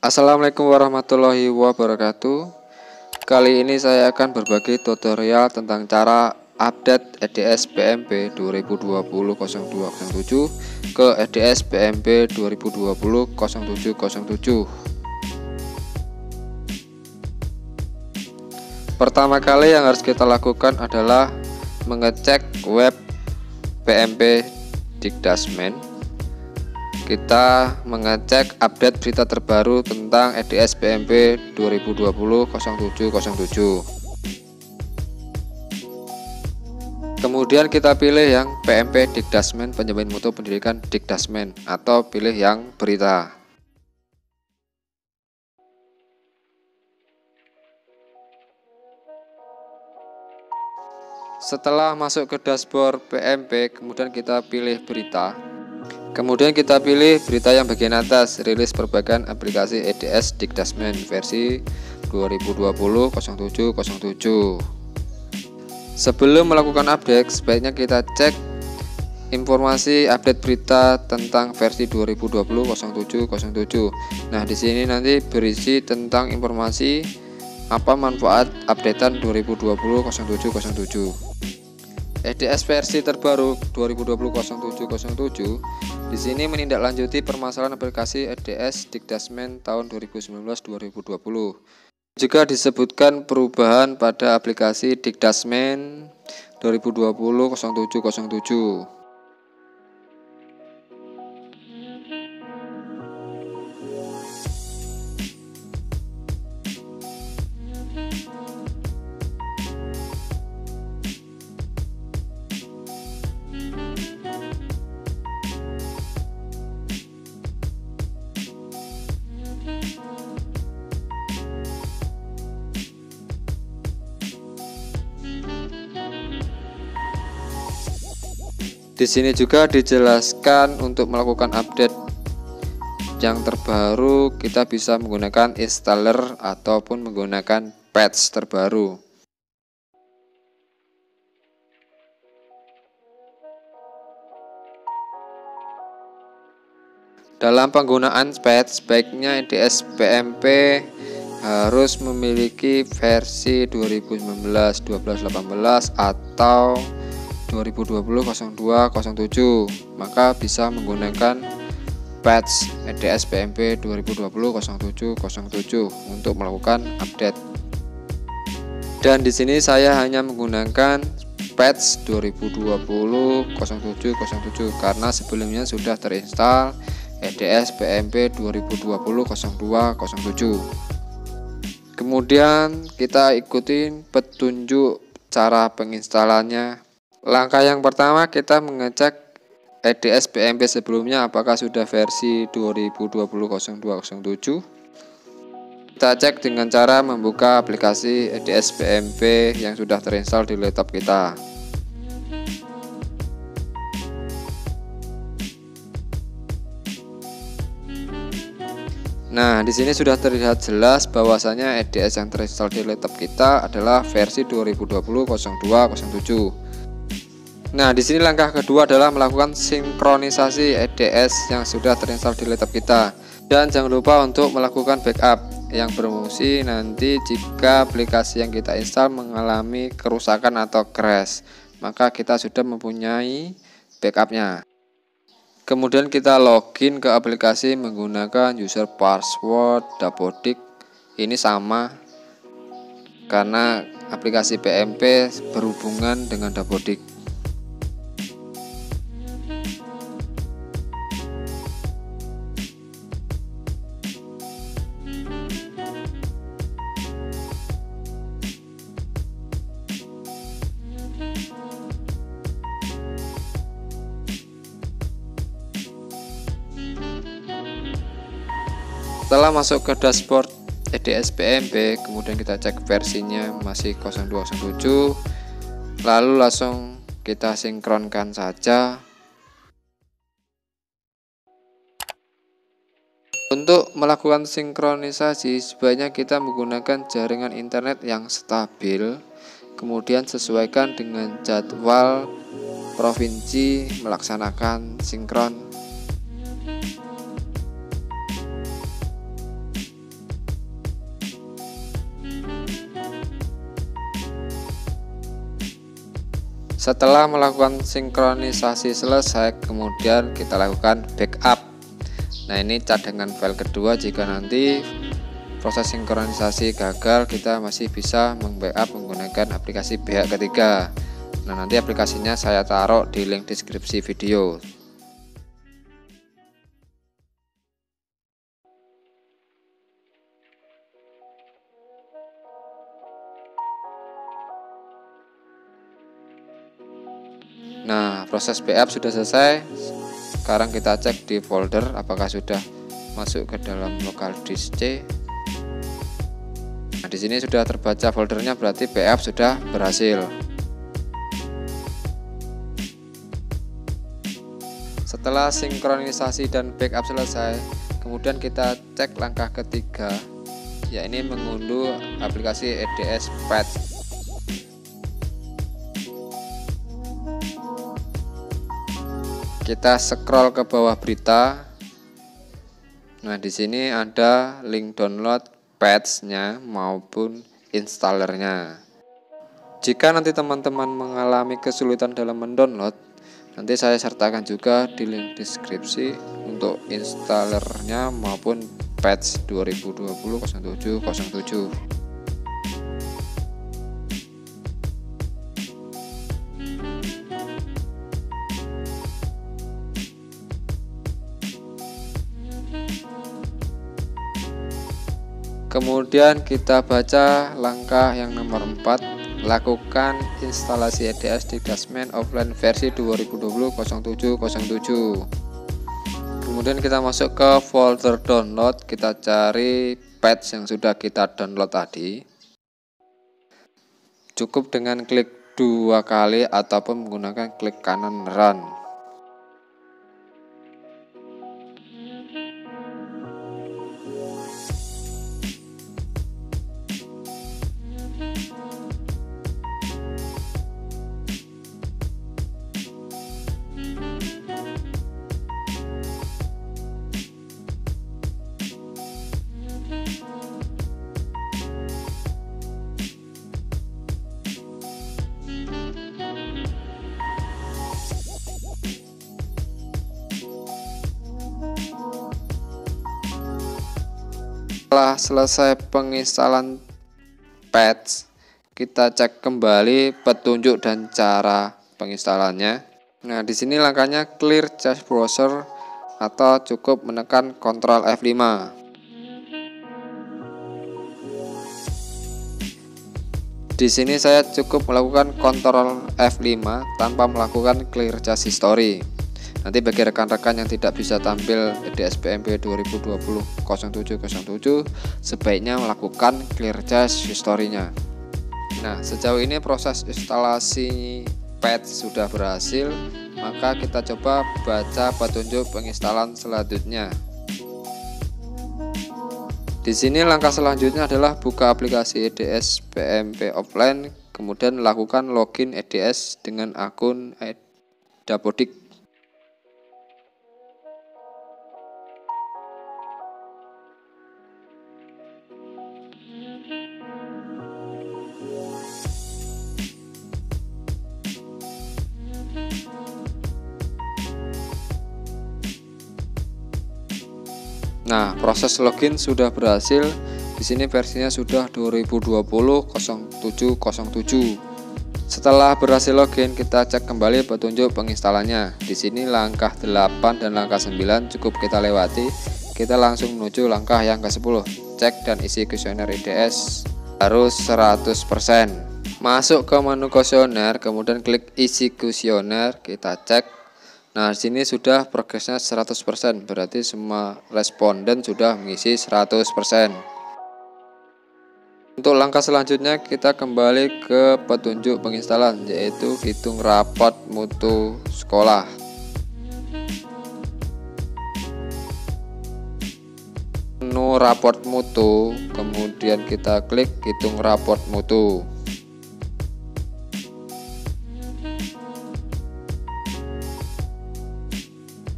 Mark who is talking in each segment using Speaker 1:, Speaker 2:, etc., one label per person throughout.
Speaker 1: Assalamualaikum warahmatullahi wabarakatuh. Kali ini saya akan berbagi tutorial tentang cara update EDS PMP 2020-0207 ke EDS PMP 2020-0707. Pertama kali yang harus kita lakukan adalah mengecek web PMP Dikdasmen. Kita mengecek update berita terbaru tentang EDS PMP 2020-0707. Kemudian kita pilih yang PMP Dikdasmen, penjamin mutu pendidikan Dikdasmen, atau pilih yang berita. Setelah masuk ke dashboard PMP, kemudian kita pilih berita. Kemudian kita pilih berita yang bagian atas, rilis perbaikan aplikasi EDS Dikdasmen versi 2020-0707. Sebelum melakukan update, sebaiknya kita cek informasi update berita tentang versi 2020-0707. Nah, di sini nanti berisi tentang informasi apa manfaat updatean 2020-0707. EDS versi terbaru 2020-0707 di sini menindaklanjuti permasalahan aplikasi EDS Dikdasmen tahun 2019-2020. Juga disebutkan perubahan pada aplikasi Dikdasmen 2020-0707. Di sini juga dijelaskan untuk melakukan update yang terbaru kita bisa menggunakan installer ataupun menggunakan patch terbaru. Dalam penggunaan patch, sebaiknya EDS PMP harus memiliki versi 2019-1218 atau 2020-0207, maka bisa menggunakan patch EDS PMP 2020-0707 untuk melakukan update. Dan di sini saya hanya menggunakan patch 2020-0707 karena sebelumnya sudah terinstall EDS PMP 2020-0207. Kemudian kita ikutin petunjuk cara penginstalannya. Langkah yang pertama, kita mengecek EDS PMP sebelumnya apakah sudah versi 2020-0207. Kita cek dengan cara membuka aplikasi EDS PMP yang sudah terinstall di laptop kita. Nah, di sini sudah terlihat jelas bahwasanya EDS yang terinstall di laptop kita adalah versi 2020-0207. Nah, di sini langkah kedua adalah melakukan sinkronisasi EDS yang sudah terinstall di laptop kita. Dan jangan lupa untuk melakukan backup yang berfungsi nanti jika aplikasi yang kita install mengalami kerusakan atau crash, maka kita sudah mempunyai backupnya. Kemudian kita login ke aplikasi menggunakan user password Dapodik. Ini sama karena aplikasi PMP berhubungan dengan Dapodik. Setelah masuk ke dashboard EDS PMP, kemudian kita cek versinya masih 0207, lalu langsung kita sinkronkan saja. Untuk melakukan sinkronisasi, sebaiknya kita menggunakan jaringan internet yang stabil, kemudian sesuaikan dengan jadwal provinsi melaksanakan sinkron. Setelah melakukan sinkronisasi selesai, kemudian kita lakukan backup. Nah, ini cadangan file kedua. Jika nanti proses sinkronisasi gagal, kita masih bisa membackup menggunakan aplikasi pihak ketiga. Nah, nanti aplikasinya saya taruh di link deskripsi video. Nah, proses backup sudah selesai. Sekarang kita cek di folder apakah sudah masuk ke dalam local disk C. Nah, di sini sudah terbaca foldernya, berarti backup sudah berhasil. Setelah sinkronisasi dan backup selesai, kemudian kita cek langkah ketiga, yakni mengunduh aplikasi EDS Patch. Kita scroll ke bawah berita. Nah, di sini ada link download patch-nya maupun installernya. Jika nanti teman-teman mengalami kesulitan dalam mendownload, nanti saya sertakan juga di link deskripsi untuk installernya maupun patch 2020-07-07. Kemudian kita baca langkah yang nomor 4, lakukan instalasi EDS di Dasman offline versi 2020-07-07. Kemudian kita masuk ke folder download, kita cari patch yang sudah kita download tadi. Cukup dengan klik 2 kali ataupun menggunakan klik kanan run. Setelah selesai penginstalan patch, kita cek kembali petunjuk dan cara penginstalannya. Nah, di sini langkahnya clear cache browser atau cukup menekan Ctrl F5. Di sini saya cukup melakukan Ctrl F5 tanpa melakukan clear cache history. Nanti bagi rekan-rekan yang tidak bisa tampil EDS PMP 2020-07-07, sebaiknya melakukan clear cache history-nya. Nah, sejauh ini proses instalasi patch sudah berhasil, maka kita coba baca petunjuk penginstalan selanjutnya. Di sini langkah selanjutnya adalah buka aplikasi EDS PMP offline, kemudian lakukan login EDS dengan akun Dapodik. Nah, proses login sudah berhasil. Di sini versinya sudah 2020-07-07. Setelah berhasil login, kita cek kembali petunjuk penginstalannya. Di sini langkah 8 dan langkah 9 cukup kita lewati. Kita langsung menuju langkah yang ke-10. Cek dan isi kuesioner EDS harus 100%. Masuk ke menu kuesioner, kemudian klik isi kuesioner, kita cek. Nah, di sini sudah progresnya 100%, berarti semua responden sudah mengisi 100%. Untuk langkah selanjutnya kita kembali ke petunjuk penginstalan, yaitu hitung rapot mutu sekolah. Menu raport mutu, kemudian kita klik hitung raport mutu.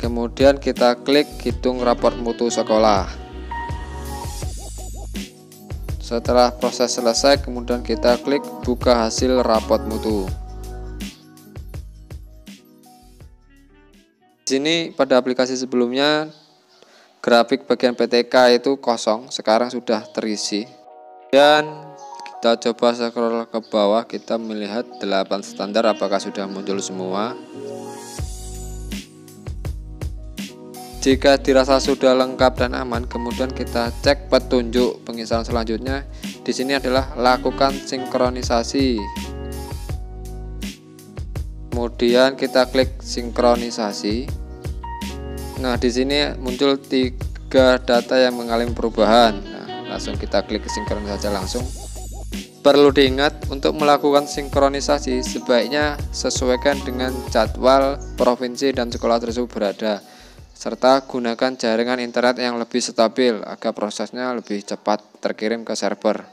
Speaker 1: Kemudian kita klik hitung raport mutu sekolah. Setelah proses selesai, kemudian kita klik buka hasil raport mutu. Di sini pada aplikasi sebelumnya grafik bagian PTK itu kosong, sekarang sudah terisi. Dan kita coba scroll ke bawah, kita melihat 8 standar apakah sudah muncul semua. Jika dirasa sudah lengkap dan aman, kemudian kita cek petunjuk penginstalan selanjutnya. Di sini adalah lakukan sinkronisasi. Kemudian kita klik sinkronisasi. Nah, di sini muncul 3 data yang mengalami perubahan. Nah, langsung kita klik sinkronisasi langsung. Perlu diingat, untuk melakukan sinkronisasi sebaiknya sesuaikan dengan jadwal provinsi dan sekolah tersebut berada, serta gunakan jaringan internet yang lebih stabil agar prosesnya lebih cepat terkirim ke server.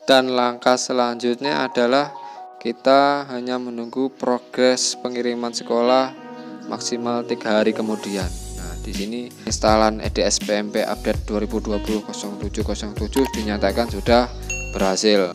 Speaker 1: Dan langkah selanjutnya adalah kita hanya menunggu progres pengiriman sekolah maksimal 3 hari kemudian. Nah, di sini instalan EDS PMP update 2020 0707 dinyatakan sudah berhasil.